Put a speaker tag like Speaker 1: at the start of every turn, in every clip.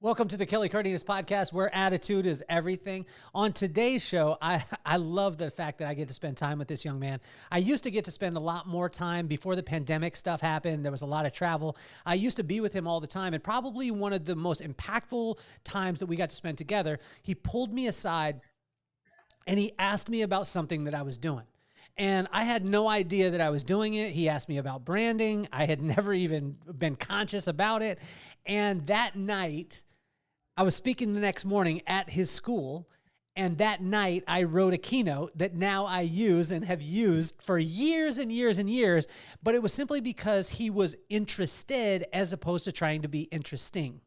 Speaker 1: Welcome to the Kelly Cardenas podcast, where attitude is everything. On today's show, I love the fact that I get to spend time with this young man. I used to get to spend a lot more time before the pandemic stuff happened. There was a lot of travel. I used to be with him all the time, and probably one of the most impactful times that we got to spend together, he pulled me aside and he asked me about something that I was doing. And I had no idea that I was doing it. He asked me about branding. I had never even been conscious about it. And that night, I was speaking the next morning at his school, and that night I wrote a keynote that now I use and have used for years and years and years, but it was simply because he was interested as opposed to trying to be interesting.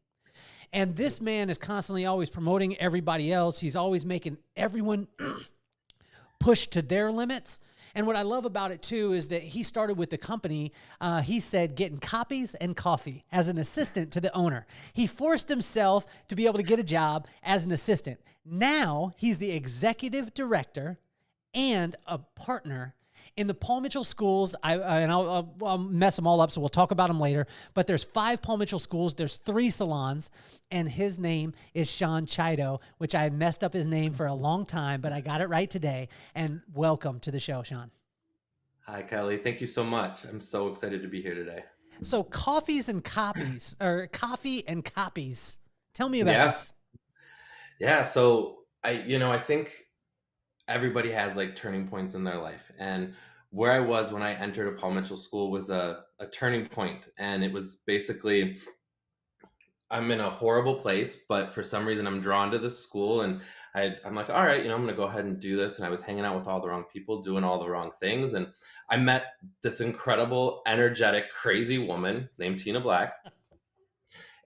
Speaker 1: And this man is constantly always promoting everybody else. He's always making everyone push to their limits. And what I love about it too is that he started with the company, he said, getting copies and coffee as an assistant to the owner. He forced himself to be able to get a job as an assistant. Now he's the executive director and a partner in the Paul Mitchell schools. I'll mess them all up, so we'll talk about them later. But there's 5 Paul Mitchell schools. There's 3 salons, and his name is Shaun Chiodo, which I messed up his name for a long time, but I got it right today. And welcome to the show, Shaun.
Speaker 2: Hi, Kelly. Thank you so much. I'm so excited to be here today.
Speaker 1: So coffee and copies. Tell me about
Speaker 2: Yeah.
Speaker 1: this.
Speaker 2: Yeah. So I think everybody has like turning points in their life. And where I was when I entered a Paul Mitchell school was a turning point. And it was basically, I'm in a horrible place, but for some reason I'm drawn to this school, and I'm like, all right, I'm going to go ahead and do this. And I was hanging out with all the wrong people, doing all the wrong things. And I met this incredible, energetic, crazy woman named Tina Black.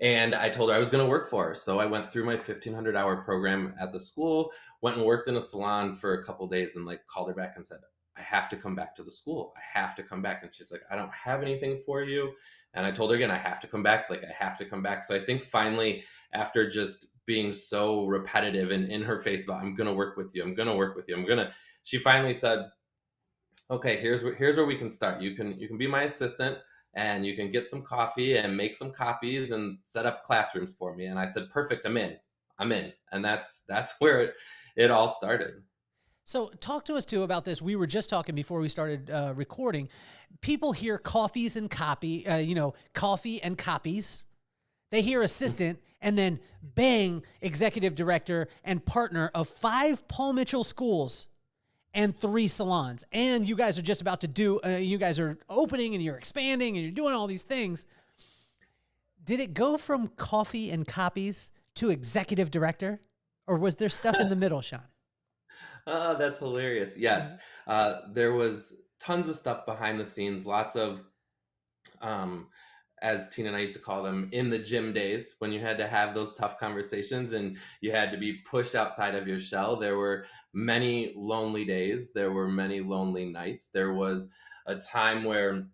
Speaker 2: And I told her I was going to work for her. So I went through my 1,500-hour program at the school, went and worked in a salon for a couple of days, and like called her back and said, I have to come back to the school. I have to come back. And she's like, I don't have anything for you. And I told her again, I have to come back. Like, I have to come back. So I think finally, after just being so repetitive and in her face about, I'm going to work with you, I'm going to work with you, she finally said, okay, here's where we can start. You can be my assistant, and you can get some coffee and make some copies and set up classrooms for me. And I said, perfect, I'm in. And that's where it all started.
Speaker 1: So talk to us too about this. We were just talking before we started recording. People hear coffee and copies. They hear assistant, and then bang, executive director and partner of 5 Paul Mitchell schools and 3 salons. And you guys are just about to do, you guys are opening and you're expanding and you're doing all these things. Did it go from coffee and copies to executive director, or was there stuff in the middle, Shaun?
Speaker 2: That's hilarious. Yes. There was tons of stuff behind the scenes, lots of, as Tina and I used to call them, in the gym days, when you had to have those tough conversations and you had to be pushed outside of your shell. There were many lonely days. There were many lonely nights. There was a time where,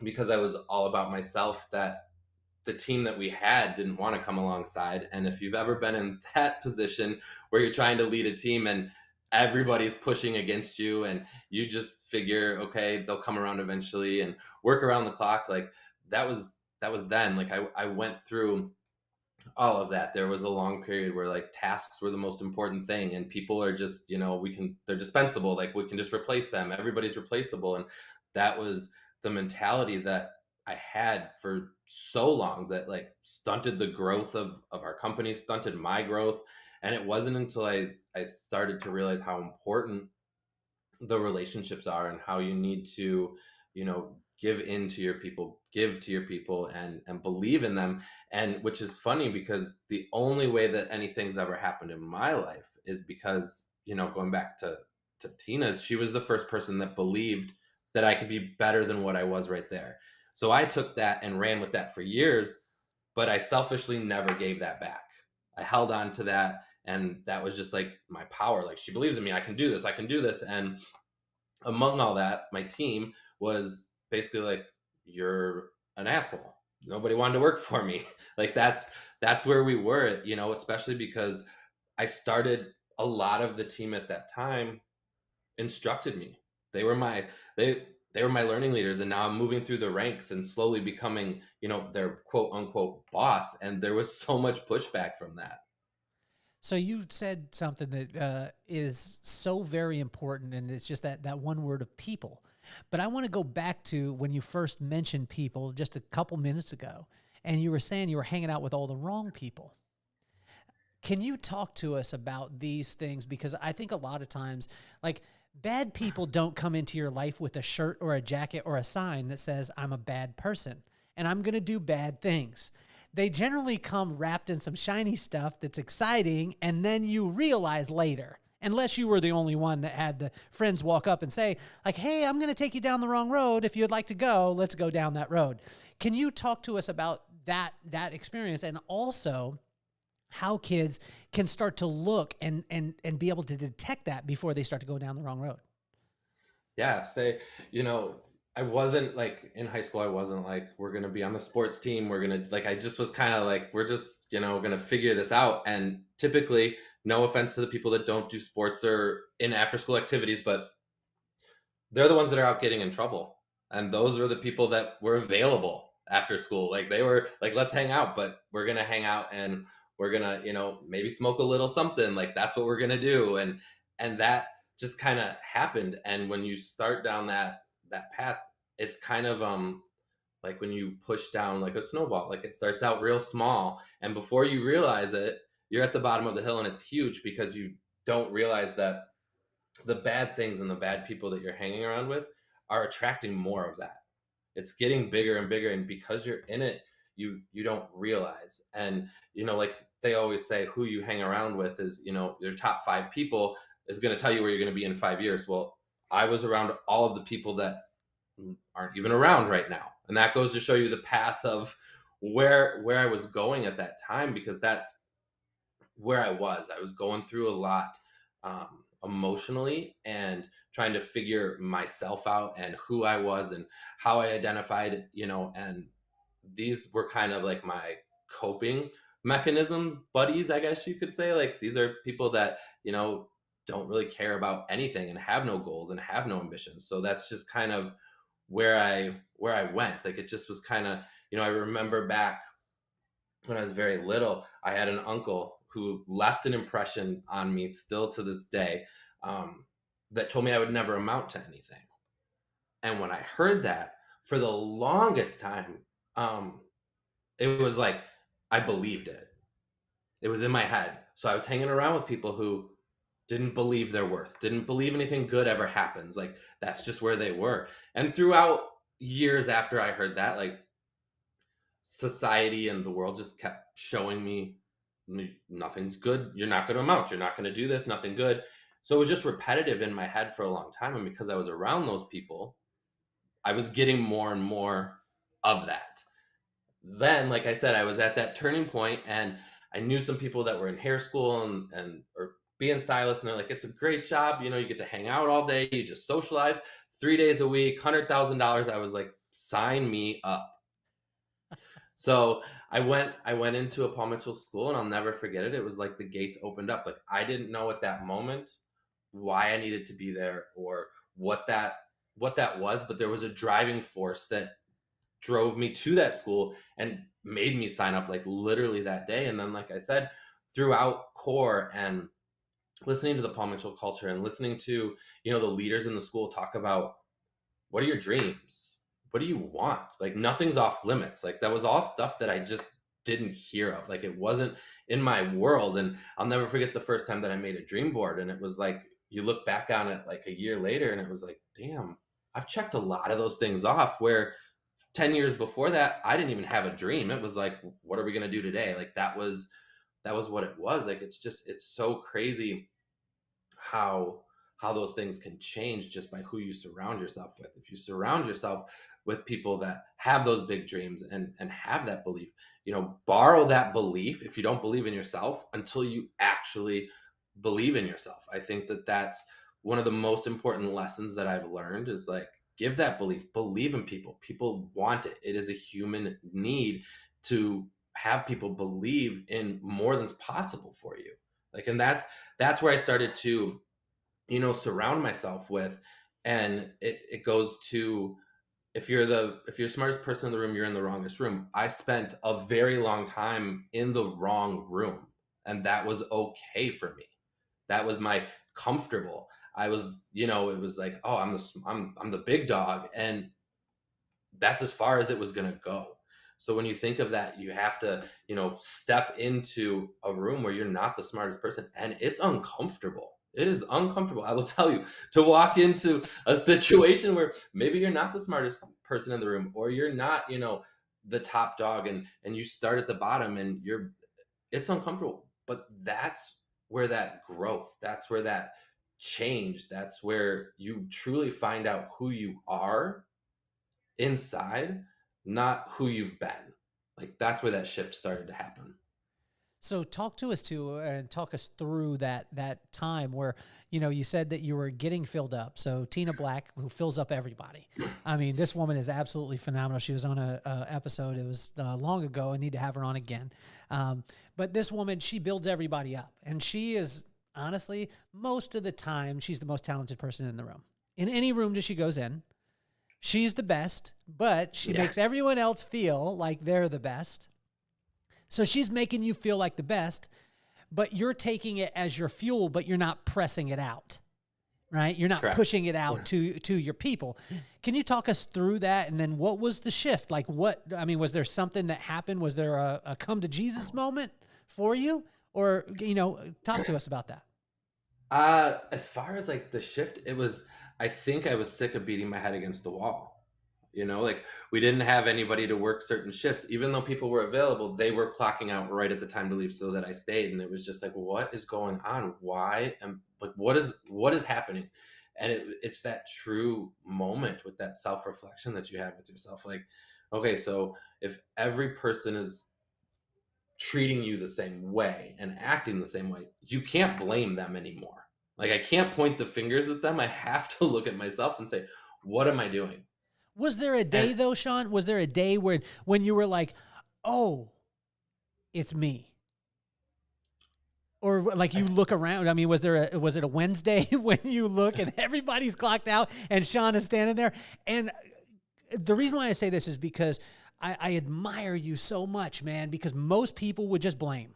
Speaker 2: because I was all about myself, that the team that we had didn't want to come alongside. And if you've ever been in that position where you're trying to lead a team and everybody's pushing against you, and you just figure, okay, they'll come around eventually, and work around the clock, like that was then. Like I went through all of that. There was a long period where like tasks were the most important thing, and people are just, they're dispensable. Like, we can just replace them. Everybody's replaceable. And that was the mentality that I had for so long, that like stunted the growth of our company, stunted my growth. And it wasn't until I started to realize how important the relationships are, and how you need to, give to your people and believe in them. And which is funny, because the only way that anything's ever happened in my life is because, going back to Tina's, she was the first person that believed that I could be better than what I was right there. So I took that and ran with that for years, but I selfishly never gave that back. I held on to that, and that was just like my power. Like, she believes in me. I can do this. And among all that, my team was basically like, you're an asshole. Nobody wanted to work for me. Like, that's where we were, especially because I started, a lot of the team at that time instructed me. They they were my learning leaders, and now I'm moving through the ranks and slowly becoming, their quote unquote boss. And there was so much pushback from that.
Speaker 1: So you said something that is so very important, and it's just that one word of people. But I want to go back to when you first mentioned people just a couple minutes ago, and you were saying you were hanging out with all the wrong people. Can you talk to us about these things? Because I think a lot of times, like, bad people don't come into your life with a shirt or a jacket or a sign that says, I'm a bad person and I'm going to do bad things. They generally come wrapped in some shiny stuff that's exciting, and then you realize later, unless you were the only one that had the friends walk up and say, like, hey, I'm going to take you down the wrong road. If you'd like to go, let's go down that road. Can you talk to us about that experience, and also how kids can start to look and be able to detect that before they start to go down the wrong road?
Speaker 2: Yeah, say, you know, I wasn't like in high school, I wasn't like, we're gonna be on the sports team. We're gonna like I just was kind of like, we're just, gonna figure this out. And typically, no offense to the people that don't do sports or in after school activities, but they're the ones that are out getting in trouble. And those were the people that were available after school. Like they were like, let's hang out, but we're gonna hang out and we're gonna, maybe smoke a little something. Like that's what we're gonna do. And that just kind of happened. And when you start down that path, it's kind of like when you push down like a snowball. Like it starts out real small, and before you realize it, you're at the bottom of the hill, and it's huge because you don't realize that the bad things and the bad people that you're hanging around with are attracting more of that. It's getting bigger and bigger, and because you're in it, you don't realize. And like they always say, who you hang around with is, your top 5 people is going to tell you where you're going to be in 5 years. Well, I was around all of the people that aren't even around right now, and that goes to show you the path of where I was going at that time, because that's where I was going through a lot, emotionally, and trying to figure myself out and who I was and how I identified, and these were kind of like my coping mechanisms, buddies, I guess you could say. Like these are people that, don't really care about anything and have no goals and have no ambitions. So that's just kind of where I went. Like it just was kind of, I remember back when I was very little, I had an uncle who left an impression on me still to this day, that told me I would never amount to anything. And when I heard that, for the longest time, um, it was like I believed it. It was in my head. So I was hanging around with people who didn't believe their worth, didn't believe anything good ever happens. Like that's just where they were. And throughout years after I heard that, like society and the world just kept showing me nothing's good. You're not going to amount. You're not going to do this. Nothing good. So it was just repetitive in my head for a long time. And because I was around those people, I was getting more and more of that. Then, like I said, I was at that turning point, and I knew some people that were in hair school and or being stylists, and they're like, it's a great job. You get to hang out all day. You just socialize 3 days a week, $100,000. I was like, sign me up. So I went into a Paul Mitchell school, and I'll never forget it. It was like the gates opened up. Like I didn't know at that moment why I needed to be there or what that was, but there was a driving force that drove me to that school and made me sign up like literally that day. And then, like I said, throughout core and listening to the Paul Mitchell culture and listening to, the leaders in the school talk about, what are your dreams? What do you want? Like nothing's off limits. Like that was all stuff that I just didn't hear of. Like it wasn't in my world. And I'll never forget the first time that I made a dream board. And it was like, you look back on it like a year later, and it was like, damn, I've checked a lot of those things off, where 10 years before that, I didn't even have a dream. It was like, what are we going to do today? Like that was what it was. Like, it's so crazy how those things can change just by who you surround yourself with. If you surround yourself with people that have those big dreams and have that belief, borrow that belief if you don't believe in yourself until you actually believe in yourself. I think that that's one of the most important lessons that I've learned, is like, give that believe in people. People want it. It is a human need to have people believe in more than's possible for you. Like, and that's where I started to, surround myself with. And it goes to, if you're the smartest person in the room, you're in the wrongest room. I spent a very long time in the wrong room, and that was okay for me. That was my comfortable. I was, it was like, oh, I'm the big dog, and that's as far as it was going to go. So when you think of that, you have to, step into a room where you're not the smartest person, and it's uncomfortable. It is uncomfortable. I will tell you, to walk into a situation where maybe you're not the smartest person in the room, or you're not, the top dog, and you start at the bottom, and it's uncomfortable. But that's where that growth, that's where that change, that's where you truly find out who you are inside, not who you've been. Like, that's where that shift started to happen.
Speaker 1: So talk to us and talk us through that time where, you said that you were getting filled up. So Tina Black, who fills up everybody. I mean, this woman is absolutely phenomenal. She was on a episode. It was long ago. I need to have her on again. But this woman, she builds everybody up, and she is honestly, most of the time, she's the most talented person in the room. In any room that she goes in, she's the best, but she makes everyone else feel like they're the best. So she's making you feel like the best, but you're taking it as your fuel, but you're not pressing it out, right? You're not pushing it out to your people. Can you talk us through that? And then what was the shift? Like was there something that happened? Was there a come to Jesus moment for you? Or, talk to us about that.
Speaker 2: As far as like the shift, I think I was sick of beating my head against the wall. Like, we didn't have anybody to work certain shifts. Even though people were available, they were clocking out right at the time to leave so that I stayed. And it was just like, what is going on? Why? And like, what is happening? And it's that true moment with that self-reflection that you have with yourself. Like, okay, so if every person is treating you the same way and acting the same way, you can't blame them anymore. Like, I can't point the fingers at them. I have to look at myself and say, what am I doing?
Speaker 1: Was there a day though, Shaun? Was there a day when you were like, oh, it's me? Or like you look around, I mean, was it a Wednesday when you look and everybody's clocked out and Shaun is standing there? And the reason why I say this is because I admire you so much, man, because most people would just blame.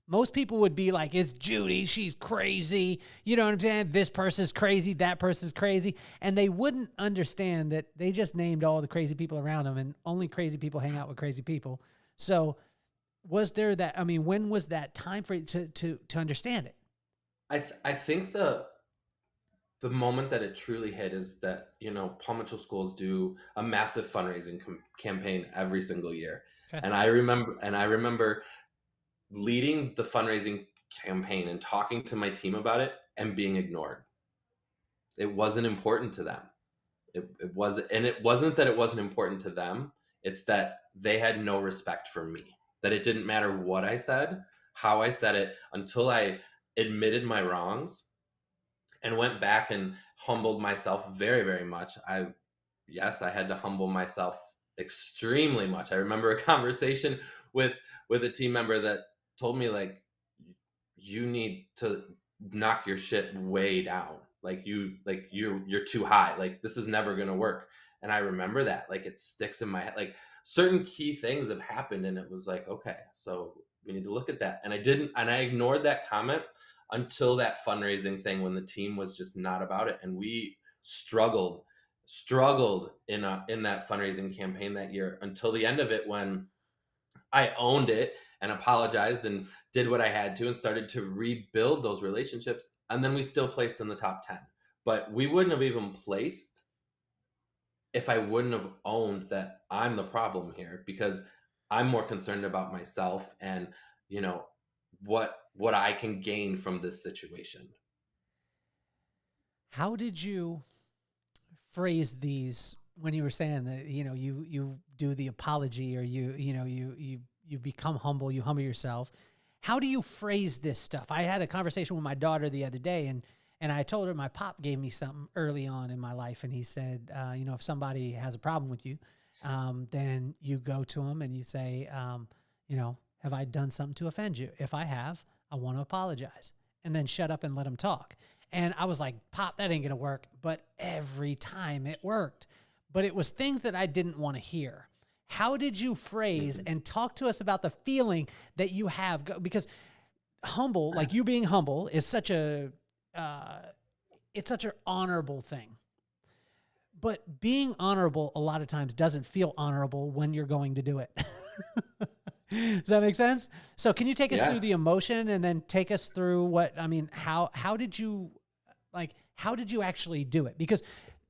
Speaker 1: Most people would be like, it's Judy, she's crazy. You know what I'm saying? This person's crazy, that person's crazy. And they wouldn't understand that they just named all the crazy people around them, and only crazy people hang out with crazy people. So was there that, when was that time for you to understand it?
Speaker 2: I think the moment that it truly hit is that, Paul Mitchell schools do a massive fundraising campaign every single year. Okay. And I remember leading the fundraising campaign and talking to my team about it and being ignored. It wasn't important to them. It wasn't that it wasn't important to them. It's that they had no respect for me, that it didn't matter what I said, how I said it, until I admitted my wrongs and went back and humbled myself very, very much. I had to humble myself extremely much. I remember a conversation with a team member that told me, like, you need to knock your shit way down. You're too high. Like, this is never going to work. And I remember that, like, it sticks in my head. Like, certain key things have happened, and it was like, okay, so we need to look at that. And I ignored that comment until that fundraising thing, when the team was just not about it. And we struggled in that fundraising campaign that year until the end of it, when I owned it and apologized and did what I had to and started to rebuild those relationships. And then we still placed in the top 10. But we wouldn't have even placed if I wouldn't have owned that I'm the problem here, because I'm more concerned about myself and, what I can gain from this situation.
Speaker 1: How did you phrase these when you were saying that, you do the apology, or you become humble, you humble yourself? How do you phrase this stuff? I had a conversation with my daughter the other day, and I told her my pop gave me something early on in my life. And he said, if somebody has a problem with you, then you go to them and you say, have I done something to offend you? If I have, I want to apologize, and then shut up and let them talk. And I was like, Pop, that ain't going to work. But every time it worked. But it was things that I didn't want to hear. How did you phrase
Speaker 2: Mhm.
Speaker 1: and talk to us about the feeling that you have? Because humble, like you being humble, is such a, it's such an honorable thing. But being honorable a lot of times doesn't feel honorable when you're going to do it. Does that make sense? So can you take us through
Speaker 2: Yeah.
Speaker 1: the emotion and then take us through how did you how did you actually do it? Because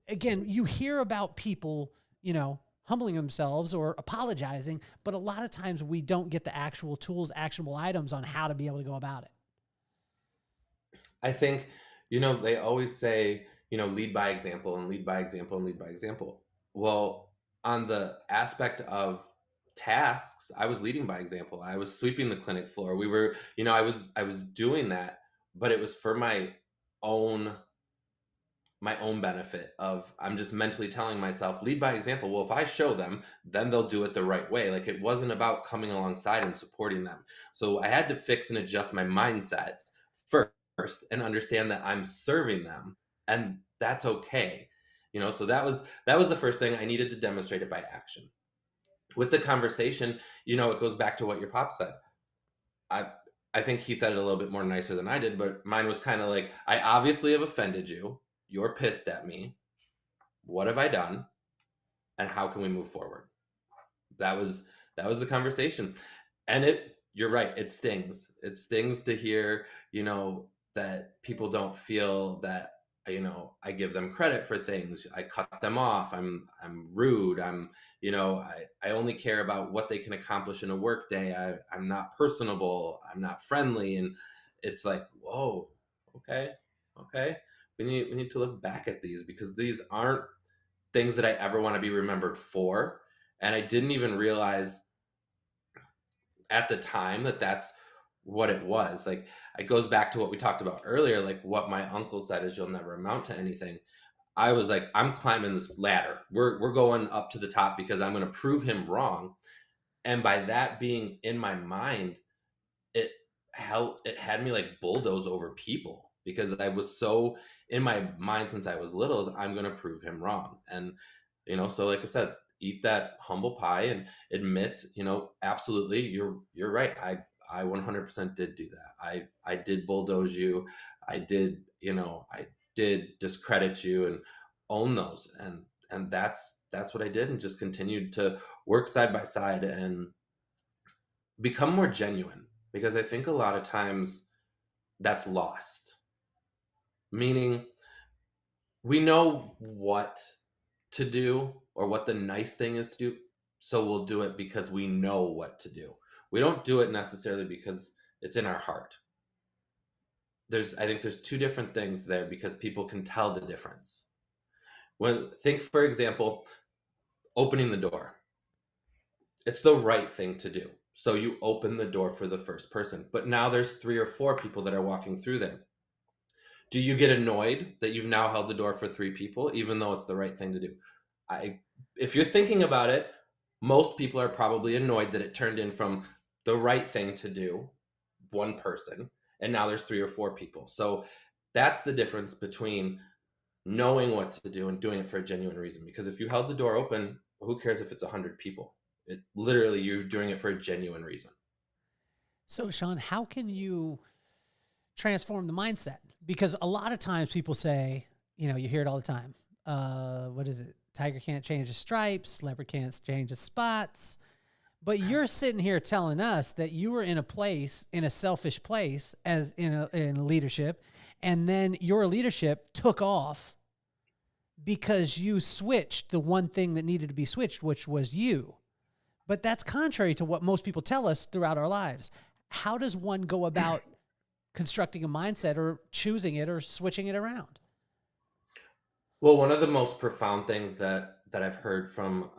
Speaker 1: again, you hear about people, humbling themselves or apologizing, but a lot of times we don't get the actual tools, actionable items on how to be able to go about it.
Speaker 2: I think, they always say, lead by example and lead by example and lead by example. Well, on the aspect of tasks, I was leading by example. I was sweeping the clinic floor. We were, I was doing that, but it was for own my own benefit of I'm just mentally telling myself lead by example. Well, if I show them, then they'll do it the right way. Like it wasn't about coming alongside and supporting them. So I had to fix and adjust my mindset first and understand that I'm serving them and that's okay. So that was the first thing I needed to demonstrate it by action. With the conversation, it goes back to what your pop said. I I think he said it a little bit more nicer than I did, but mine was kind of like, I obviously have offended you. You're pissed at me. What have I done? And how can we move forward? That was the conversation. And you're right, it stings. It stings to hear, that people don't feel that, I give them credit for things. I cut them off. I'm rude. I only care about what they can accomplish in a work day. I'm not personable. I'm not friendly. And it's like, whoa, okay, okay. We need to look back at these because these aren't things that I ever want to be remembered for. And I didn't even realize at the time that that's what it was. Like it goes back to what we talked about earlier, like what my uncle said is you'll never amount to anything. I was like, I'm climbing this ladder. We're going up to the top because I'm going to prove him wrong. And by that being in my mind, it it had me like bulldoze over people because I was so in my mind since I was little is I'm going to prove him wrong. And so like I said, eat that humble pie and admit, absolutely, you're right. I 100% did do that. I did bulldoze you. I did discredit you and own those. And that's what I did and just continued to work side by side and become more genuine because I think a lot of times that's lost. Meaning we know what to do or what the nice thing is to do, so we'll do it because we know what to do. We don't do it necessarily because it's in our heart. I think there's two different things there because people can tell the difference. Think for example, opening the door. It's the right thing to do. So you open the door for the first person, but now there's 3 or 4 people that are walking through there. Do you get annoyed that you've now held the door for 3 people, even though it's the right thing to do? I, if you're thinking about it, most people are probably annoyed that it turned in from the right thing to do, one person, and now there's 3 or 4 people. So that's the difference between knowing what to do and doing it for a genuine reason. Because if you held the door open, who cares if it's 100 people? It literally you're doing it for a genuine reason.
Speaker 1: So, Shaun, how can you transform the mindset? Because a lot of times people say, you hear it all the time. What is it? Tiger can't change his stripes, leopard can't change his spots. But you're sitting here telling us that you were in a selfish place as in leadership, and then your leadership took off because you switched the one thing that needed to be switched, which was you. But that's contrary to what most people tell us throughout our lives. How does one go about constructing a mindset or choosing it or switching it around?
Speaker 2: Well, one of the most profound things that I've heard from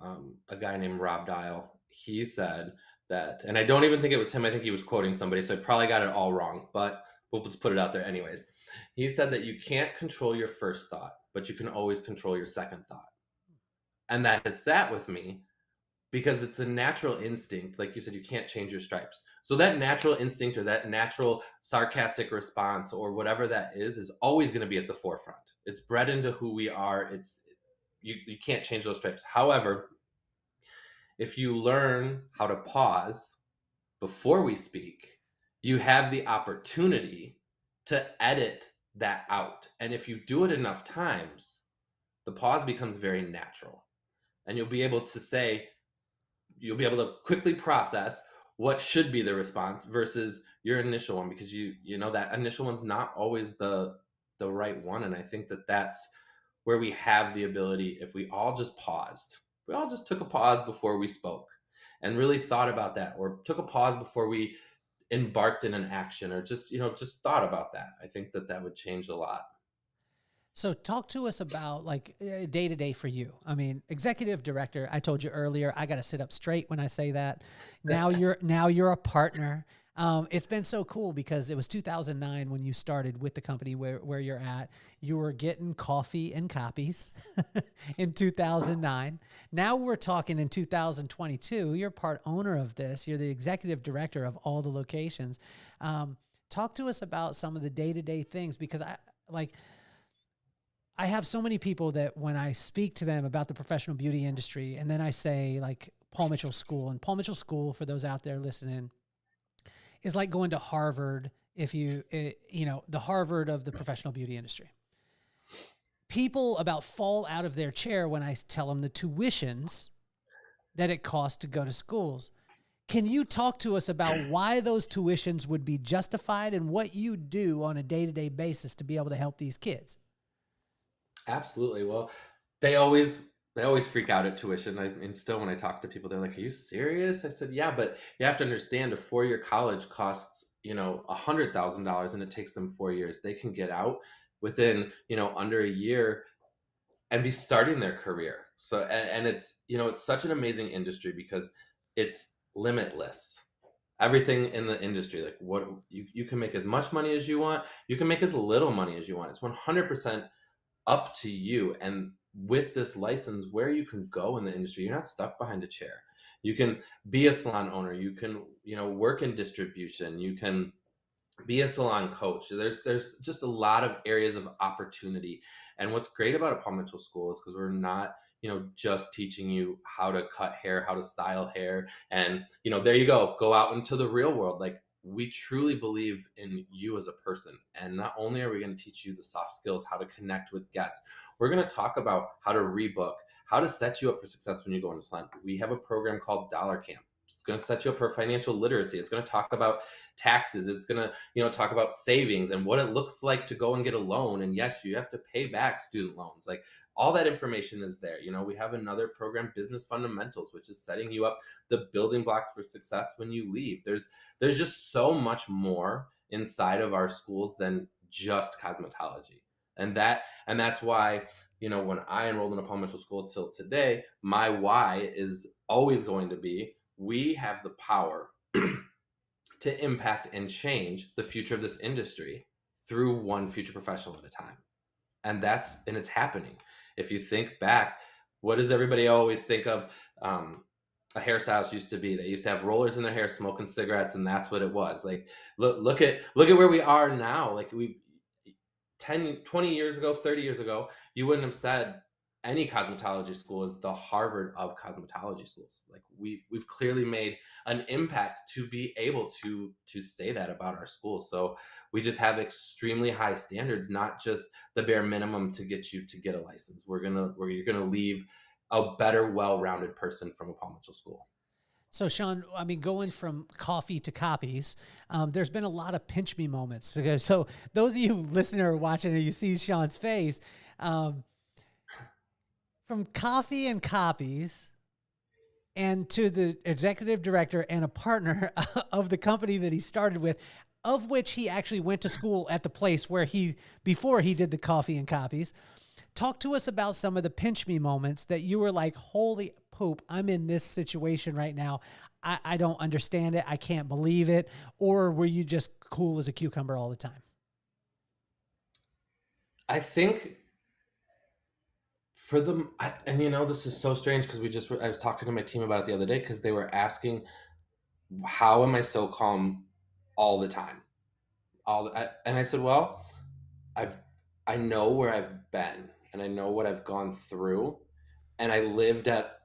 Speaker 2: a guy named Rob Dial, he said that, and I don't even think it was him. I think he was quoting somebody, so I probably got it all wrong. But we'll just put it out there anyways. He said that you can't control your first thought, but you can always control your second thought, and that has sat with me because it's a natural instinct. Like you said, you can't change your stripes. So that natural instinct or that natural sarcastic response or whatever that is always going to be at the forefront. It's bred into who we are. You can't change those stripes. However, if you learn how to pause before we speak, you have the opportunity to edit that out. And if you do it enough times, the pause becomes very natural. And you'll be able to quickly process what should be the response versus your initial one, because you know that initial one's not always the right one. And I think that that's where we have the ability, if we all just paused, we all just took a pause before we spoke and really thought about that, or took a pause before we embarked in an action, or just thought about that, I think that that would change a lot.
Speaker 1: So talk to us about like day to day for you. I mean, executive director, I told you earlier, I got to sit up straight when I say that. Now you're a partner. It's been so cool because it was 2009 when you started with the company where you're at. You were getting coffee and copies in 2009. Now we're talking in 2022. You're part owner of this. You're the executive director of all the locations. Talk to us about some of the day-to-day things, because I have so many people that when I speak to them about the professional beauty industry, and then I say like Paul Mitchell School, and Paul Mitchell School, for those out there listening, is like going to Harvard. If the Harvard of the professional beauty industry, people about fall out of their chair when I tell them the tuitions that it costs to go to schools. Can you talk to us about why those tuitions would be justified and what you do on a day-to-day basis to be able to help these kids?
Speaker 2: Absolutely. Well, they always they always freak out at tuition. And still, when I talk to people, they're like, "Are you serious?" I said, "Yeah, but you have to understand, a 4-year college costs $100,000, and it takes them 4 years. They can get out within under a year and be starting their career. So and it's such an amazing industry because it's limitless. Everything in the industry, like what you can make as much money as you want, you can make as little money as you want. It's 100% up to you. And with this license, where you can go in the industry, you're not stuck behind a chair. You can be a salon owner, you can work in distribution, you can be a salon coach. There's just a lot of areas of opportunity. And what's great about a Paul Mitchell School is because we're not just teaching you how to cut hair, how to style hair, and there you go out into the real world. Like, we truly believe in you as a person. And not only are we going to teach you the soft skills, how to connect with guests, we're going to talk about how to rebook, how to set you up for success when you go into salon. We have a program called Dollar Camp. It's going to set you up for financial literacy. It's going to talk about taxes. It's going to talk about savings and what it looks like to go and get a loan. And yes, you have to pay back student loans. Like, all that information is there. We have another program, Business Fundamentals, which is setting you up the building blocks for success when you leave. There's just so much more inside of our schools than just cosmetology. And that's why, when I enrolled in a Paul Mitchell School till today, my why is always going to be, we have the power to impact and change the future of this industry through one future professional at a time. And it's happening. If you think back, what does everybody always think of a hairstylist used to be? They used to have rollers in their hair, smoking cigarettes, and that's what it was. Like, look at where we are now. Like, 10, 20 years ago, 30 years ago, you wouldn't have said any cosmetology school is the Harvard of cosmetology schools. Like, we've clearly made an impact to be able to say that about our school. So we just have extremely high standards, not just the bare minimum to get you to get a license. You're gonna leave a better, well-rounded person from a Paul Mitchell School.
Speaker 1: So Shaun, I mean, going from coffee to copies, there's been a lot of pinch me moments. So those of you listening or watching, or you see Shaun's face, from coffee and copies and to the executive director and a partner of the company that he started with, of which he actually went to school at the place where before he did the coffee and copies. Talk to us about some of the pinch me moments that you were like, holy poop, I'm in this situation right now. I don't understand it. I can't believe it. Or were you just cool as a cucumber all the time?
Speaker 2: I think For them, and this is so strange because I was talking to my team about it the other day because they were asking, how am I so calm all the time? And I said, well, I've I know where I've been and I know what I've gone through, and I lived at,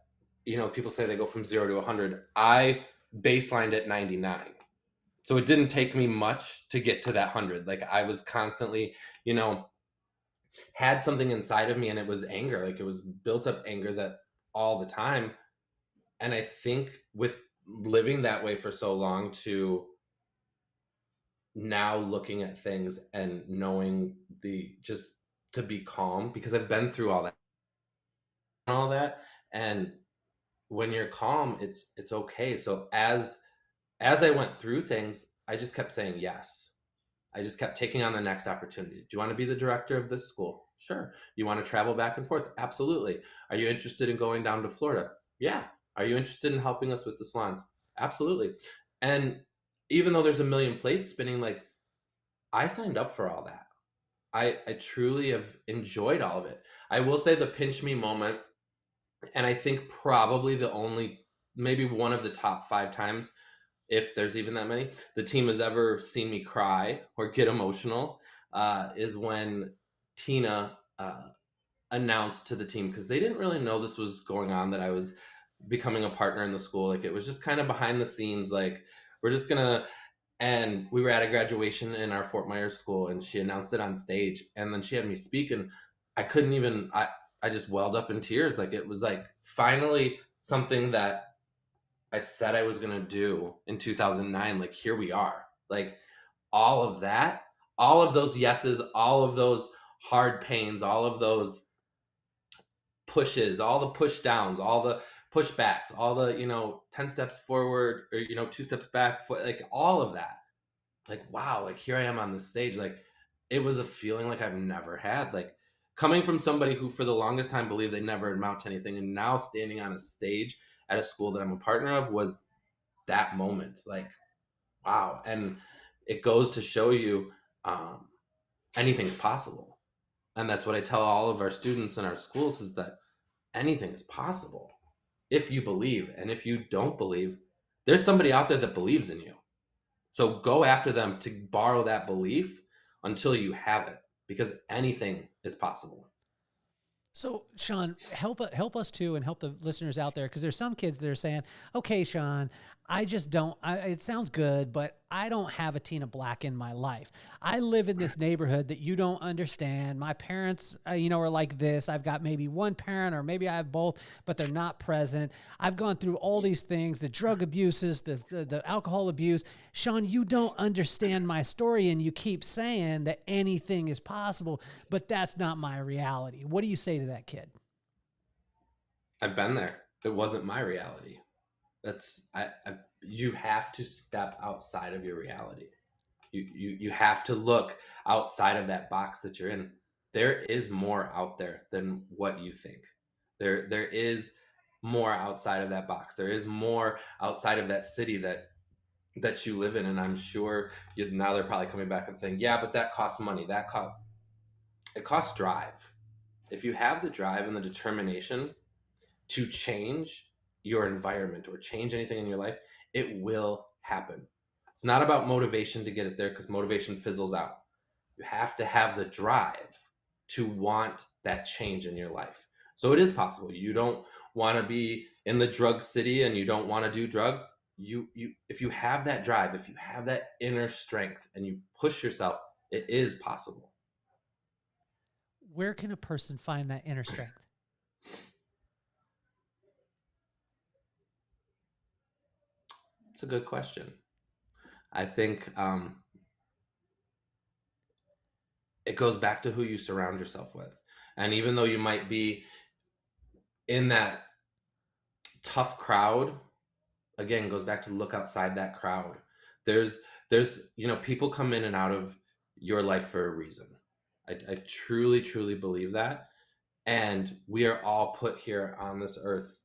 Speaker 2: people say they go from 0 to 100. I baselined at 99. So it didn't take me much to get to that 100. Like I was constantly, you know, had something inside of me, and it was anger. Like it was built up anger that all the time. And I think with living that way for so long, to now looking at things and knowing the just to be calm, because I've been through all that. And when you're calm, it's okay. So as I went through things, I just kept saying yes. I just kept taking on the next opportunity. Do you want to be the director of this school? Sure. You want to travel back and forth? Absolutely. Are you interested in going down to Florida? Yeah. Are you interested in helping us with the salons? Absolutely. And even though there's a million plates spinning, like I signed up for all that. I truly have enjoyed all of it. I will say the pinch me moment, and I think probably maybe one of the top 5 times, if there's even that many, the team has ever seen me cry or get emotional, is when Tina announced to the team, because they didn't really know this was going on, that I was becoming a partner in the school. Like it was just kind of behind the scenes. Like we're just gonna, and we were at a graduation in our Fort Myers school, and she announced it on stage, and then she had me speak, and I couldn't even. I just welled up in tears. Like it was like finally something that I said I was going to do in 2009. Like, here we are. Like, all of that, all of those yeses, all of those hard pains, all of those pushes, all the push downs, all the pushbacks, all the, 10 steps forward or, 2 steps back, like all of that. Like, wow, like here I am on the stage. Like, it was a feeling like I've never had. Like, coming from somebody who for the longest time believed they never amount to anything, and now standing on a stage at a school that I'm a partner of, was that moment. Like, wow. And it goes to show you, um, anything's possible. And that's what I tell all of our students in our schools, is that anything is possible if you believe. And if you don't believe, there's somebody out there that believes in you. So go after them to borrow that belief until you have it, because anything is possible.
Speaker 1: So, Shaun, help us too, and help the listeners out there, because there's some kids that are saying, "Okay, Shaun, I just don't. It sounds good, but I don't have a Tina Black in my life. I live in this neighborhood that you don't understand. My parents, are like this. I've got maybe one parent, or maybe I have both, but they're not present. I've gone through all these things: the drug abuses, the alcohol abuse. Shaun, you don't understand my story, and you keep saying that anything is possible, but that's not my reality. What do you say to that kid?"
Speaker 2: I've been there. It wasn't my reality. You have to step outside of your reality. You have to look outside of that box that you're in. There is more out there than what you think. There is more outside of that box. There is more outside of that city that you live in. And I'm sure now they're probably coming back and saying, yeah, but that costs money. It costs drive. If you have the drive and the determination to change your environment or change anything in your life, it will happen. It's not about motivation to get it there, because motivation fizzles out. You have to have the drive to want that change in your life. So it is possible. You don't want to be in the drug city and you don't want to do drugs. If you have that drive, if you have that inner strength and you push yourself, it is possible.
Speaker 1: Where can a person find that inner strength?
Speaker 2: It's a good question. I think it goes back to who you surround yourself with. And even though you might be in that tough crowd, again, goes back to look outside that crowd. There's people come in and out of your life for a reason. I truly, truly believe that. And we are all put here on this earth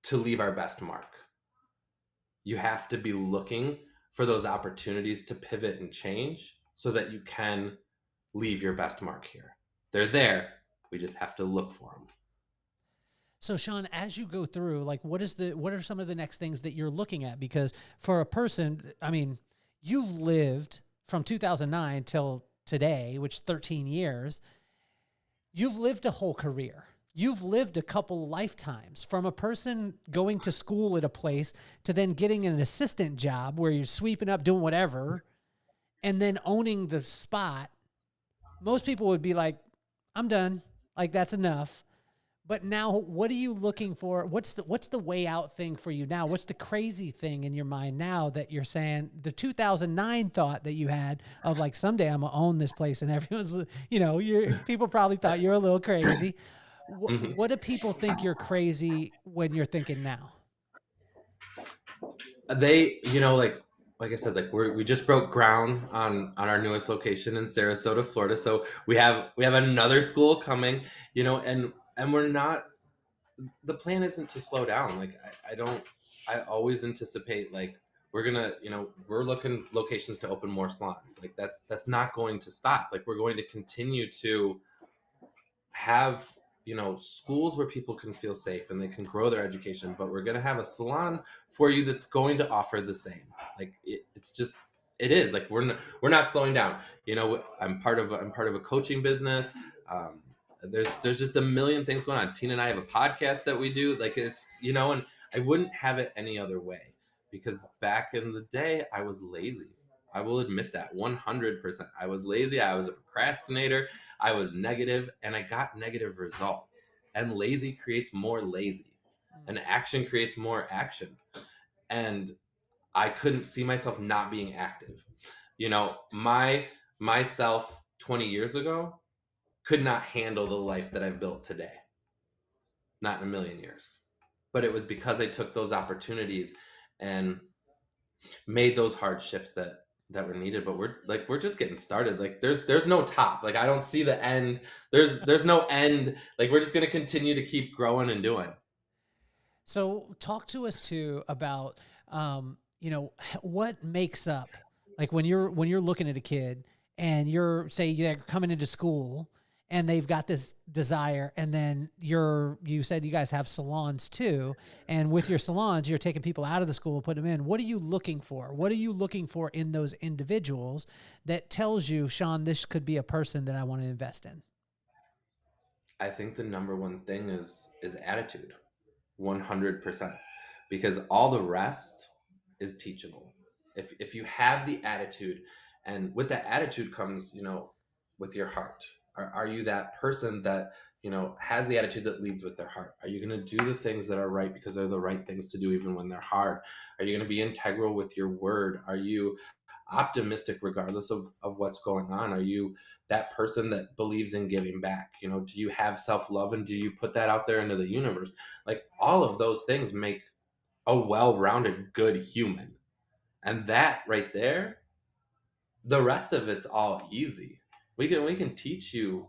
Speaker 2: to leave our best mark. You have to be looking for those opportunities to pivot and change so that you can leave your best mark here. They're there. We just have to look for them.
Speaker 1: So Shaun, as you go through, like what are some of the next things that you're looking at? Because for a person, I mean, you've lived from 2009 till today, which 13 years, you've lived a whole career. You've lived a couple lifetimes from a person going to school at a place to then getting an assistant job where you're sweeping up, doing whatever, and then owning the spot. Most people would be like, I'm done. Like that's enough. But now what are you looking for? What's the way out thing for you now? What's the crazy thing in your mind now that you're saying the 2009 thought that you had of like, someday I'm gonna own this place, and everyone's, people probably thought you were a little crazy.
Speaker 2: Mhm.
Speaker 1: What do people think you're crazy when you're thinking now?
Speaker 2: They, like I said, like we just broke ground on our newest location in Sarasota, Florida. So we have another school coming, and we're not. The plan isn't to slow down. Like I don't. I always anticipate like we're looking locations to open more salons. Like that's not going to stop. Like we're going to continue to have schools where people can feel safe and they can grow their education, but we're going to have a salon for you that's going to offer the same. Like it's just it is like we're not slowing down. I'm part of a coaching business. um, there's just a million things going on. Tina and I have a podcast that we do. Like and I wouldn't have it any other way, because back in the day I was lazy. I will admit that 100%. I was lazy. I was a procrastinator. I was negative, and I got negative results. And lazy creates more lazy, and action creates more action. And I couldn't see myself not being active. Myself 20 years ago could not handle the life that I've built today. Not in a million years. But it was because I took those opportunities and made those hard shifts that were needed. But we're just getting started. Like there's no top. Like I don't see the end. There's no end. Like we're just gonna continue to keep growing and doing.
Speaker 1: So talk to us too about, what makes up, like when you're looking at a kid and you're coming into school and they've got this desire, and then you said you guys have salons too. And with your salons, you're taking people out of the school, putting them in. What are you looking for? What are you looking for in those individuals that tells you, Shaun, this could be a person that I want to invest in?
Speaker 2: I think the number one thing is attitude. 100%, because all the rest is teachable. If you have the attitude, and with that attitude comes with your heart. Are you that person that has the attitude that leads with their heart? Are you going to do the things that are right because they're the right things to do even when they're hard? Are you going to be integral with your word? Are you optimistic regardless of what's going on? Are you that person that believes in giving back? Do you have self-love, and do you put that out there into the universe? Like all of those things make a well-rounded good human. And that right there, the rest of it's all easy. We can teach you,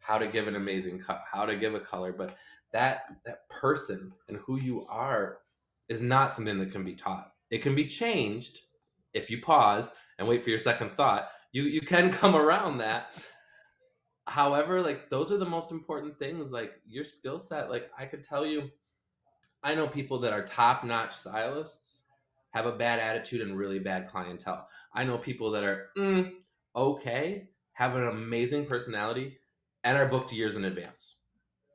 Speaker 2: how to give an amazing cut, how to give a color, but that person and who you are is not something that can be taught. It can be changed if you pause and wait for your second thought. You can come around that. However, like those are the most important things. Like your skill set. Like I could tell you, I know people that are top-notch stylists have a bad attitude and really bad clientele. I know people that are okay, have an amazing personality, and are booked years in advance.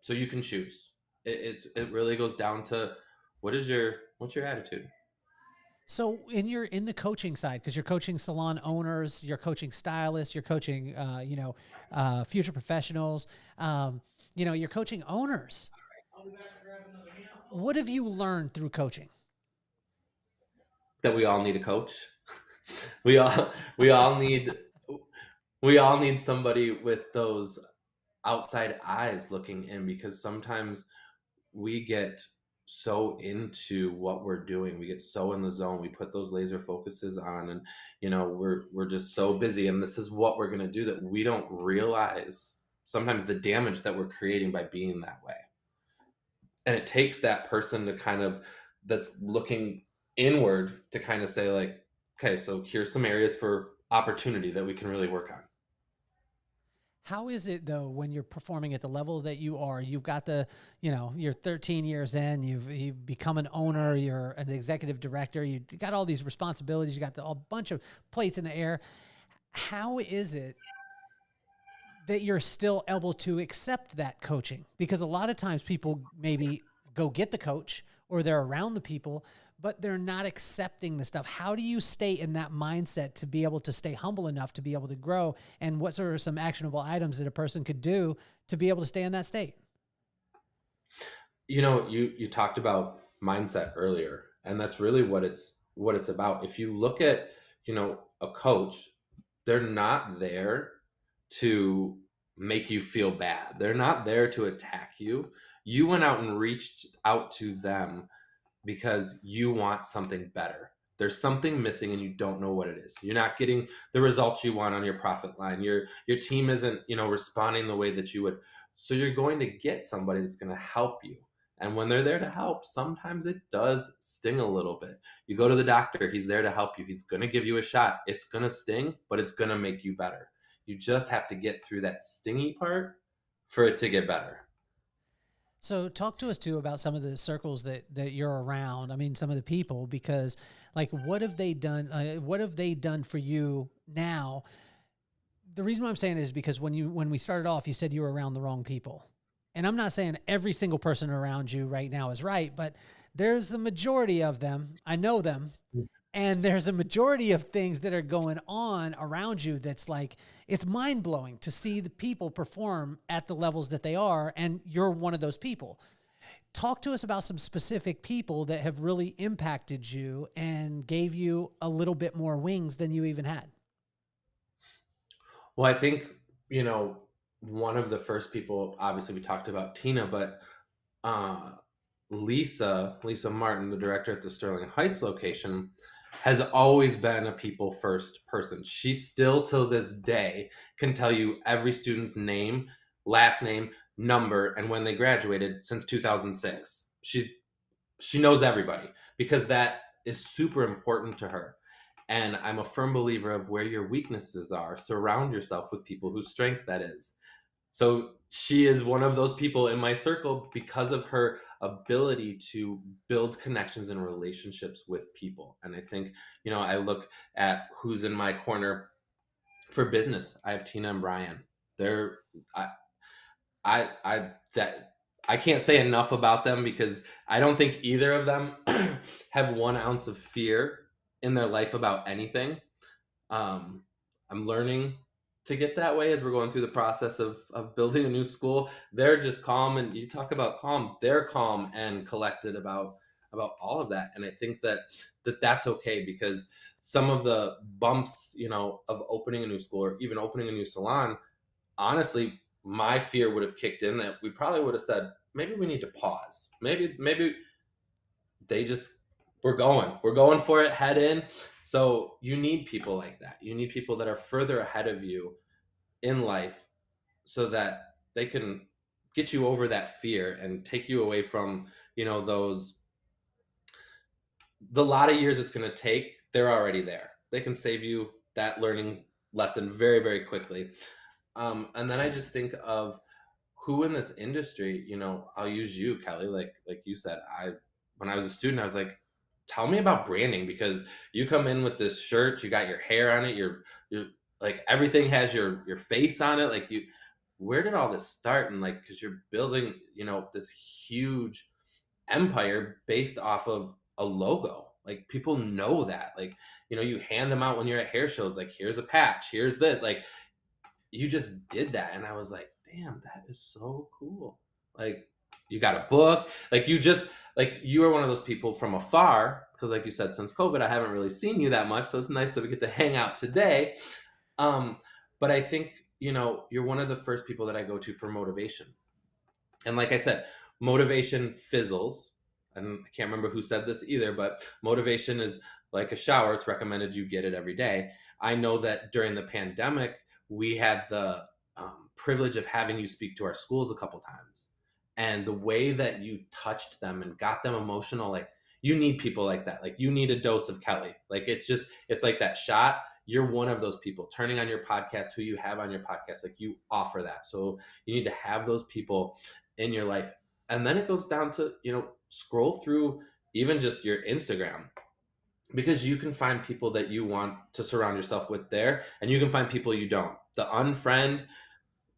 Speaker 2: So you can choose. It really goes down to what's your attitude.
Speaker 1: So in the coaching side, because you're coaching salon owners, you're coaching stylists, you're coaching, future professionals, you're coaching owners. What have you learned through coaching?
Speaker 2: That we all need a coach. we all we all need we all need somebody with those outside eyes looking in, because sometimes we get so into what we're doing, we get so in the zone, we put those laser focuses on, and we're just so busy, and this is what we're going to do, that we don't realize sometimes the damage that we're creating by being that way. And it takes that person to kind of that's looking inward to kind of say like, okay, so here's some areas for opportunity that we can really work on.
Speaker 1: How is it though when you're performing at the level that you are? You've got the, you're 13 years in. You've become an owner. You're an executive director. You got all these responsibilities. You got a bunch of plates in the air. How is it that you're still able to accept that coaching? Because a lot of times people maybe go get the coach or they're around the people, but they're not accepting the stuff. How do you stay in that mindset to be able to stay humble enough to be able to grow? And what sort of some actionable items that a person could do to be able to stay in that state?
Speaker 2: You talked about mindset earlier, and that's really what it's about. If you look at, a coach, they're not there to make you feel bad. They're not there to attack you. You went out and reached out to them because you want something better. There's something missing and you don't know what it is. You're not getting the results you want on your profit line. Your team isn't, responding the way that you would. So you're going to get somebody that's going to help you. And when they're there to help, sometimes it does sting a little bit. You go to the doctor, he's there to help you. He's going to give you a shot. It's going to sting, but it's going to make you better. You just have to get through that stingy part for it to get better.
Speaker 1: So talk to us too about some of the circles that you're around. I mean, some of the people, because like, what have they done? What have they done for you now? The reason why I'm saying it is because when we started off, you said you were around the wrong people. And I'm not saying every single person around you right now is right, but there's a majority of them. I know them. And there's a majority of things that are going on around you that's like, it's mind blowing to see the people perform at the levels that they are. And you're one of those people. Talk to us about some specific people that have really impacted you and gave you a little bit more wings than you even had.
Speaker 2: Well, I think, you know, one of the first people, obviously we talked about Tina, but uh, Lisa Martin, the director at the Sterling Heights location, has always been a people first person. She still till this day can tell you every student's name, last name, number, and when they graduated since 2006. She knows everybody because that is super important to her. And I'm a firm believer of where your weaknesses are, surround yourself with people whose strengths that is. So she is one of those people in my circle because of her ability to build connections and relationships with people. And I think, I look at who's in my corner for business. I have Tina and Brian. They're I that I can't say enough about them because I don't think either of them have 1 ounce of fear in their life about anything. um, I'm learning to get that way as we're going through the process of building a new school. They're just calm, and you talk about calm. They're calm and collected about all of that, and I think that's okay because some of the bumps, of opening a new school or even opening a new salon, honestly, my fear would have kicked in that we probably would have said maybe we need to pause. Maybe they just we're going for it head in. So you need people like that. You need people that are further ahead of you in life so that they can get you over that fear and take you away from, those the lot of years it's going to take. They're already there. They can save you that learning lesson very, very quickly. And then I just think of who in this industry, I'll use you, Kelly, like you said. When I was a student, I was like, tell me about branding because you come in with this shirt, you got your hair on it, you're like everything has your face on it. Like, where did all this start? And like, because you're building, this huge empire based off of a logo. Like, people know that. Like, you hand them out when you're at hair shows, like, here's a patch, here's that. Like, you just did that, and I was like, damn, that is so cool. Like, you got a book, like, you are one of those people from afar, because like you said, since COVID I haven't really seen you that much, so it's nice that we get to hang out today. um but I think, you're one of the first people that I go to for motivation. And like I said, motivation fizzles. And I can't remember who said this either, but motivation is like a shower. It's recommended you get it every day. I know that during the pandemic, we had the privilege of having you speak to our schools a couple times. And the way that you touched them and got them emotional, like, you need people like that. Like, you need a dose of Kelly. Like, it's like that shot. you're one of those people. Turning on your podcast, who you have on your podcast, like you offer that. So you need to have those people in your life. And then it goes down to, scroll through even just your Instagram, because you can find people that you want to surround yourself with there, and you can find people you don't. The unfriend,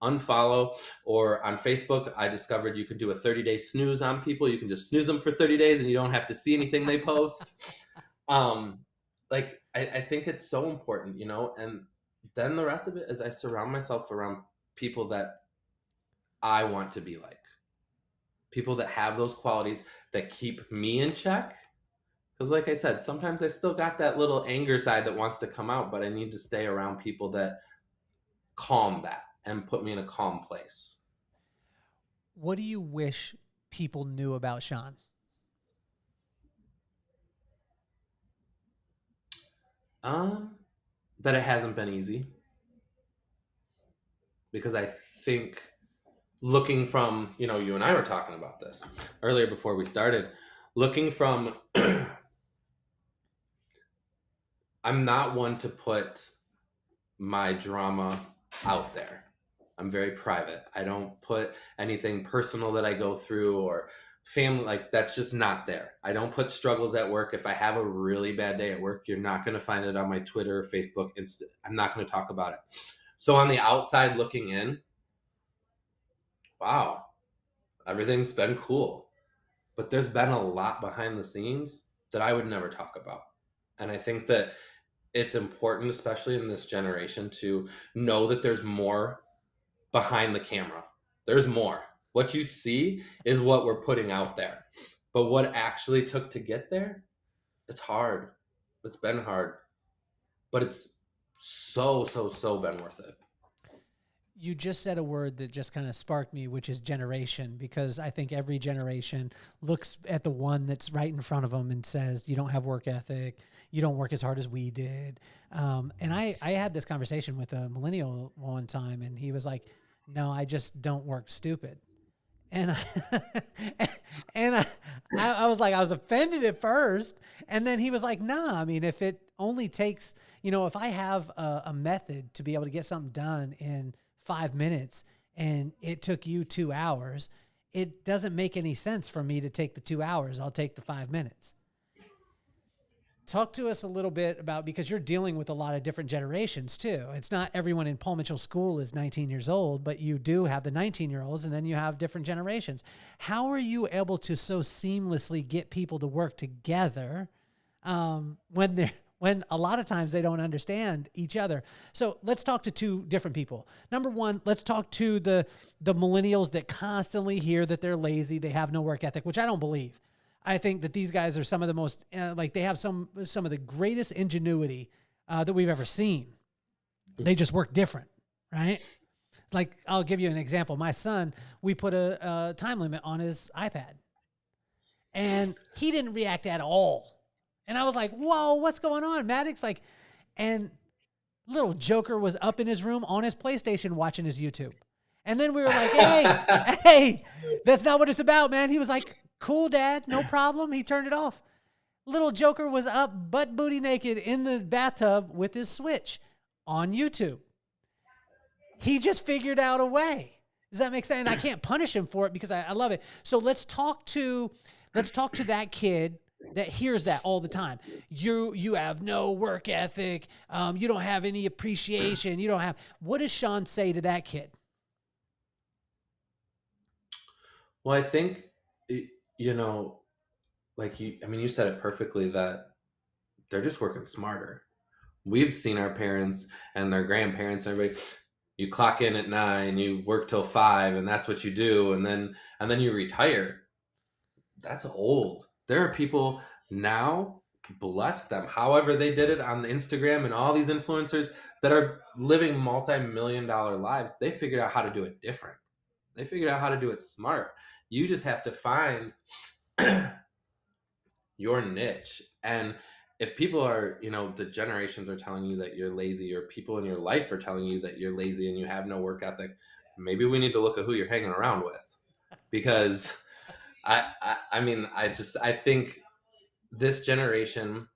Speaker 2: unfollow, or on Facebook, I discovered you can do a 30-day snooze on people. You can just snooze them for 30 days and you don't have to see anything they post. I think it's so important, and then the rest of it is I surround myself around people that I want to be like, people that have those qualities that keep me in check. Because like I said, sometimes I still got that little anger side that wants to come out, but I need to stay around people that calm that and put me in a calm place.
Speaker 1: What do you wish people knew about Shaun?
Speaker 2: That it hasn't been easy. Because I think, looking from, you and I were talking about this earlier before we started, looking from, I'm not one to put my drama out there. I'm very private. I don't put anything personal that I go through or family, like that's just not there. I don't put struggles at work. If I have a really bad day at work, you're not going to find it on my Twitter, Facebook, Insta. I'm not going to talk about it. So on the outside looking in, wow, everything's been cool. But there's been a lot behind the scenes that I would never talk about. And I think that it's important, especially in this generation, to know that there's more behind the camera. There's more. What you see is what we're putting out there. But what actually took to get there, it's hard. It's been hard. But it's so been worth it.
Speaker 1: You just said a word that just kind of sparked me, which is generation, because I think every generation looks at the one that's right in front of them and says, you don't have work ethic. You don't work as hard as we did. And I had this conversation with a millennial one time, and he was like, no, I just don't work stupid. And I was like, I was offended at first. And then he was like, nah, I mean, if it only takes, if I have a method to be able to get something done in 5 minutes and it took you 2 hours, it doesn't make any sense for me to take the 2 hours. I'll take the 5 minutes. Talk to us a little bit about, because you're dealing with a lot of different generations too. It's not everyone in Paul Mitchell School is 19 years old, but you do have the 19-year-olds, and then you have different generations. How are you able to so seamlessly get people to work together when a lot of times they don't understand each other? So let's talk to two different people. Number one, let's talk to the millennials that constantly hear that they're lazy, they have no work ethic, which I don't believe. I think that these guys are some of the most, they have some of the greatest ingenuity that we've ever seen. They just work different, right? Like, I'll give you an example. My son, we put a time limit on his iPad, and he didn't react at all. And I was like, whoa, what's going on, Maddox? Like, and little Joker was up in his room on his PlayStation watching his YouTube. And then we were like, hey, that's not what it's about, man. He was like, cool, Dad, no problem. He turned it off. Little Joker was up butt booty naked in the bathtub with his Switch on YouTube. He just figured out a way. Does that make sense? And I can't punish him for it because I love it. So let's talk to that kid that hears that all the time. You have no work ethic. You don't have any appreciation. You don't have. What does Shaun say to that kid?
Speaker 2: Well, I think, you said it perfectly, that they're just working smarter. We've seen our parents and their grandparents and everybody, you clock in at 9, you work till 5, and that's what you do. And then you retire. That's old. There are people now, bless them, however they did it on the Instagram and all these influencers that are living multi-million-dollar lives. They figured out how to do it different. They figured out how to do it smart. You just have to find your niche. And if people are, the generations are telling you that you're lazy, or people in your life are telling you that you're lazy and you have no work ethic, maybe we need to look at who you're hanging around with. Because I think this generation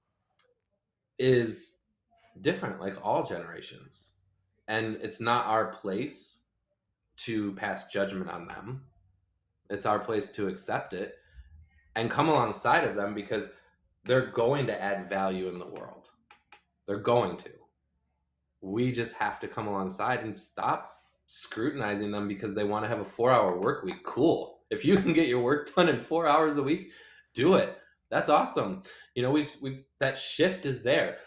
Speaker 2: is different, like all generations. And it's not our place to pass judgment on them. It's our place to accept it and come alongside of them, because they're going to add value in the world. They're going to. We just have to come alongside and stop scrutinizing them because they want to have a 4-hour work week. Cool. If you can get your work done in 4 hours a week, do it. That's awesome. You know, we've that shift is there.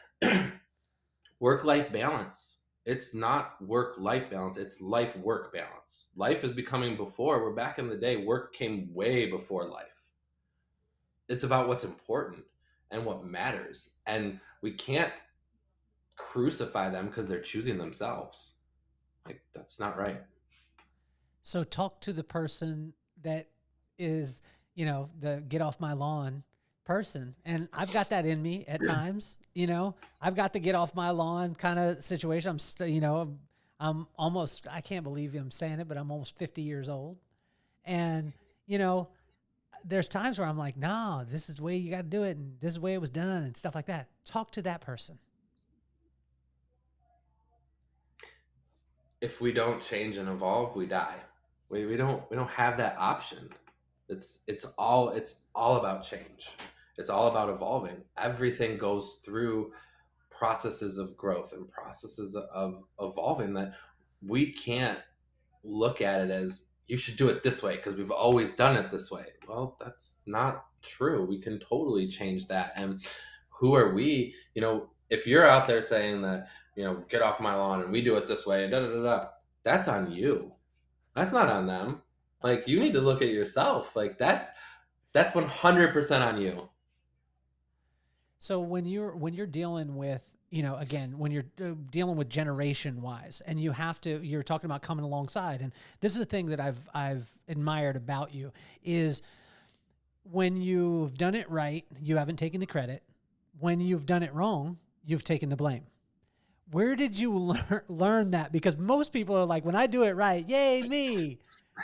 Speaker 2: Work-life balance. It's not work-life balance, it's life-work balance. Life is becoming before. We're back in the day, work came way before life. It's about what's important and what matters. And we can't crucify them because they're choosing themselves. Like, that's not right.
Speaker 1: So talk to the person that is, the get off my lawn person. And I've got that in me at times, I've got the get off my lawn kind of situation. I'm almost, I can't believe I'm saying it, but I'm almost 50 years old. And, there's times where I'm like, no, this is the way you got to do it. And this is the way it was done and stuff like that. Talk to that person.
Speaker 2: If we don't change and evolve, we die. We don't have that option. It's all about change. It's all about evolving. Everything goes through processes of growth and processes of evolving, that we can't look at it as you should do it this way because we've always done it this way. Well, that's not true. We can totally change that. And who are we? If you're out there saying that, get off my lawn and we do it this way, that's on you. That's not on them. Like, you need to look at yourself. Like, that's 100% on you.
Speaker 1: So when you're dealing with, again, when you're dealing with generation wise, and you're talking about coming alongside, and this is the thing that I've admired about you is when you've done it right, you haven't taken the credit. When you've done it wrong, you've taken the blame. Where did you learn that? Because most people are like, when I do it right, yay, me,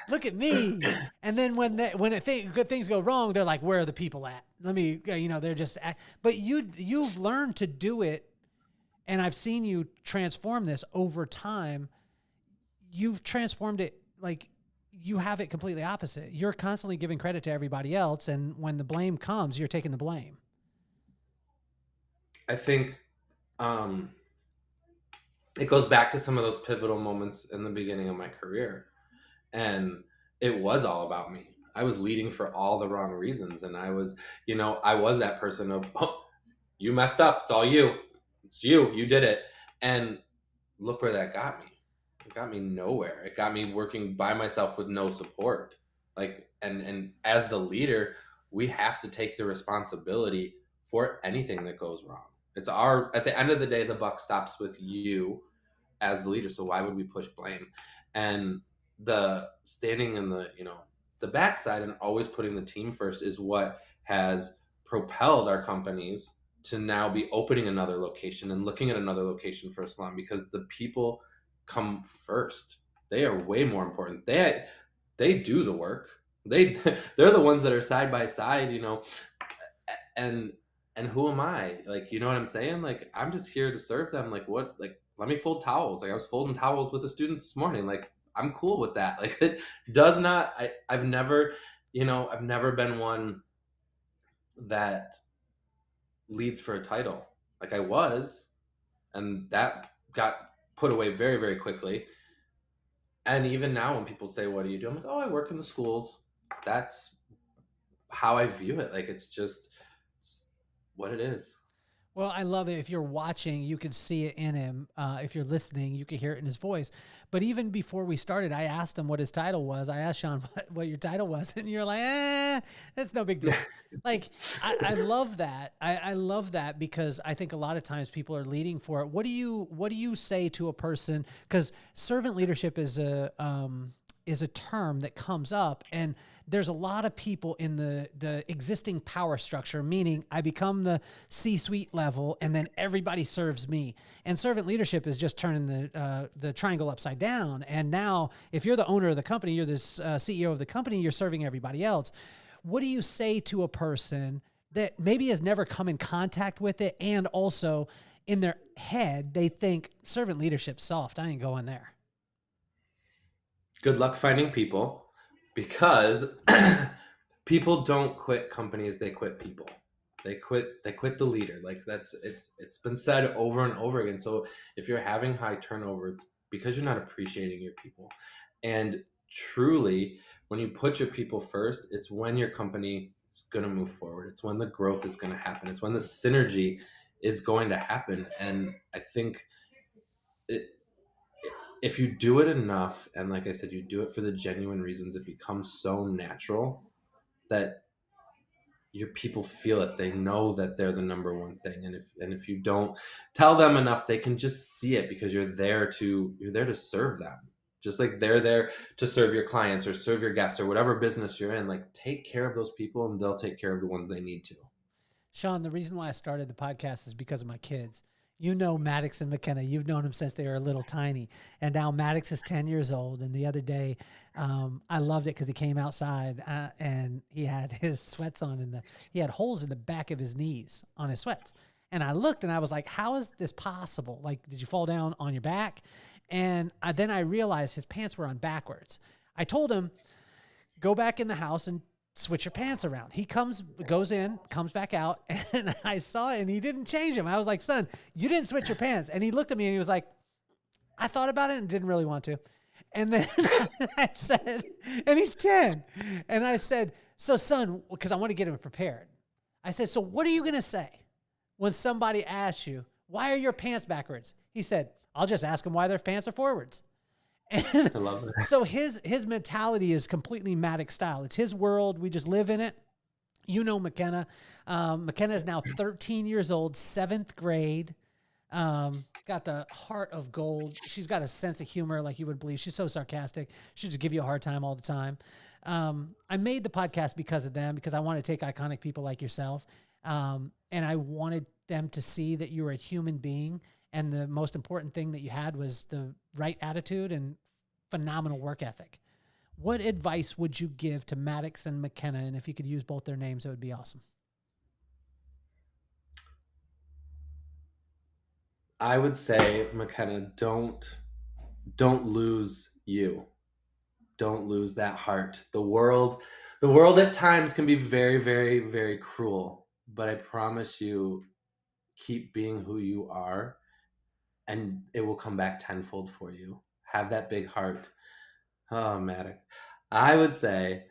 Speaker 1: look at me. And then when good things go wrong, they're like, where are the people at? They're just, but you've learned to do it. And I've seen you transform this over time. You've transformed it. Like, you have it completely opposite. You're constantly giving credit to everybody else. And when the blame comes, you're taking the blame.
Speaker 2: I think, it goes back to some of those pivotal moments in the beginning of my career. And it was all about me. I was leading for all the wrong reasons. And I was that person of, oh, you messed up. It's all you. It's you. You did it. And look where that got me. It got me nowhere. It got me working by myself with no support. Like, and as the leader, we have to take the responsibility for anything that goes wrong. At the end of the day, the buck stops with you as the leader. So why would we push blame? And the standing in the backside and always putting the team first is what has propelled our companies to now be opening another location and looking at another location for a salon, because the people come first. They are way more important. They do the work. They're the ones that are side by side, and who am I? Like, you know what I'm saying? Like, I'm just here to serve them. Like, what? Like, let me fold towels. Like, I was folding towels with a student this morning. Like, I'm cool with that. Like, it does not, I've never been one that leads for a title. Like, I was, and that got put away very, very quickly. And even now when people say, what do you do? I'm like, oh, I work in the schools. That's how I view it. Like, it's just what it is.
Speaker 1: Well, I love it. If you're watching, you can see it in him. If you're listening, you can hear it in his voice. But even before we started, I asked him what his title was. I asked Shaun what your title was, and you're like, that's no big deal. Like, I love that. I love that, because I think a lot of times people are leading for it. What do you say to a person? Because servant leadership is a term that comes up, and there's a lot of people in the existing power structure, meaning I become the C-suite level and then everybody serves me. And servant leadership is just turning the triangle upside down. And now if you're the owner of the company, you're the CEO of the company, you're serving everybody else. What do you say to a person that maybe has never come in contact with it, and also in their head, they think servant leadership's soft. I ain't going there.
Speaker 2: Good luck finding people, because people don't quit companies, they quit people. They quit the leader. Like, it's been said over and over again. So if you're having high turnover, it's because you're not appreciating your people. And truly, when you put your people first, it's when your company is going to move forward. It's when the growth is going to happen. It's when the synergy is going to happen. And I think it, if you do it enough, and like I said, you do it for the genuine reasons, it becomes so natural that your people feel it. They know that they're the number one thing. And if you don't tell them enough, they can just see it, because you're there to serve them. Just like they're there to serve your clients or serve your guests or whatever business you're in. Like, take care of those people, and they'll take care of the ones they need to.
Speaker 1: Shaun, the reason why I started the podcast is because of my kids. You know Maddox and Mckenna. You've known them since they were a little tiny. And now Maddox is 10 years old. And the other day, I loved it because he came outside and he had his sweats on, and he had holes in the back of his knees on his sweats. And I looked and I was like, how is this possible? Like, did you fall down on your back? And then I realized his pants were on backwards. I told him, go back in the house and switch your pants around. He goes in, comes back out, and I saw it, and he didn't change them. I was like, son, you didn't switch your pants. And he looked at me and he was like, I thought about it and didn't really want to. And then I said, and he's 10. And I said, so son, because I want to get him prepared. I said, so what are you going to say when somebody asks you, why are your pants backwards? He said, I'll just ask them why their pants are forwards. And
Speaker 2: I love it.
Speaker 1: so his mentality is completely Maddox style. It's his world. We just live in it. You know Mckenna. Mckenna is now 13 years old, 7th grade. Got the heart of gold. She's got a sense of humor like you would believe. She's so sarcastic. She'll just give you a hard time all the time. I made the podcast because of them, because I want to take iconic people like yourself. And I wanted them to see that you were a human being. And the most important thing that you had was the right attitude and phenomenal work ethic. What advice would you give to Maddox and Mckenna? And if you could use both their names, it would be awesome.
Speaker 2: I would say, Mckenna, don't lose you. Don't lose that heart. The world at times can be very, very, very cruel. But I promise you, keep being who you are, and it will come back tenfold for you. Have that big heart. Oh, Maddox. I would say,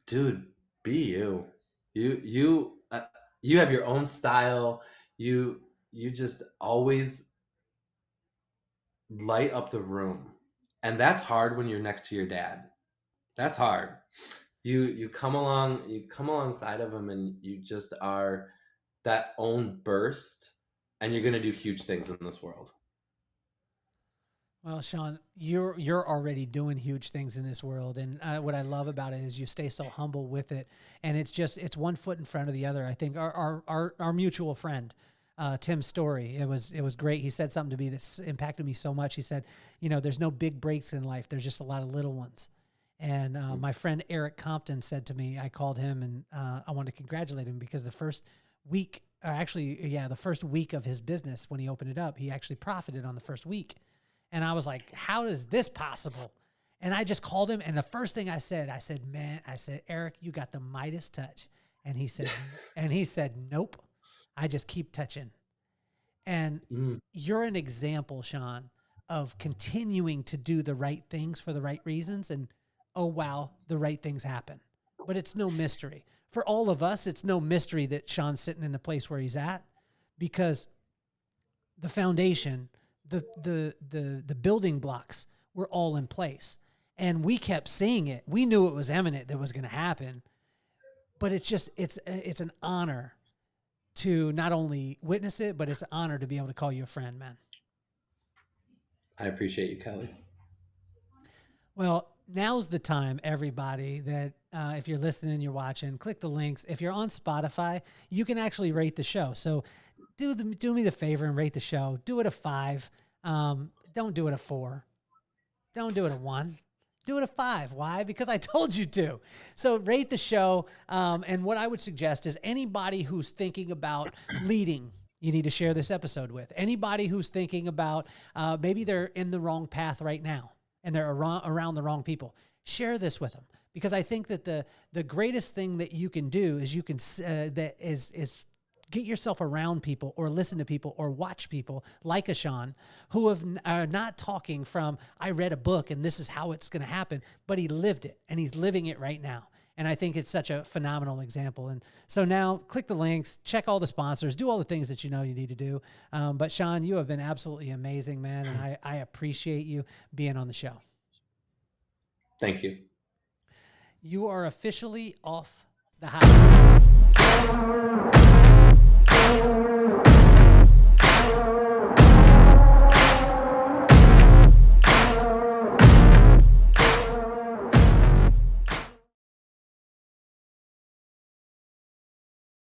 Speaker 2: dude, be you. You have your own style. You just always light up the room. And that's hard when you're next to your dad. That's hard. You come alongside of him, and you just are that own burst, and you're going to do huge things in this world.
Speaker 1: Well, Shaun, you're already doing huge things in this world, and what I love about it is you stay so humble with it, and it's one foot in front of the other. I think our mutual friend, Tim's story, it was great. He said something to me that's impacted me so much. He said, there's no big breaks in life. There's just a lot of little ones. And my friend Eric Compton said to me, I called him and I wanted to congratulate him because the first week of his business, when he opened it up, he actually profited on the first week. And I was like, how is this possible? And I just called him. And the first thing I said, Eric, you got the Midas touch. And he said, nope, I just keep touching. And you're an example, Shaun, of continuing to do the right things for the right reasons. And oh, wow, the right things happen. But it's no mystery. For all of us, it's no mystery that Shaun's sitting in the place where he's at, because the foundation, the building blocks were all in place. And we kept seeing it. We knew it was imminent that was going to happen. But it's an honor to not only witness it, but it's an honor to be able to call you a friend, man.
Speaker 2: I appreciate you, Kelly.
Speaker 1: Well, now's the time, everybody, that if you're listening, you're watching, click the links. If you're on Spotify, you can actually rate the show. So do me the favor and rate the show. Do it a 5. Don't do it a 4. Don't do it a 1. do it a 5. Why? Because I told you to. So rate the show. And what I would suggest is anybody who's thinking about leading, you need to share this episode with. Anybody who's thinking about maybe they're in the wrong path right now and they're around the wrong people, share this with them. Because I think that the greatest thing that you can do is you can is get yourself around people or listen to people or watch people like a Shaun who are not talking from, I read a book and this is how it's going to happen, but he lived it and he's living it right now. And I think it's such a phenomenal example. And so now click the links, check all the sponsors, do all the things that you know you need to do. But Shaun, you have been absolutely amazing, man. And I appreciate you being on the show.
Speaker 2: Thank you.
Speaker 1: You are officially off the hot seat.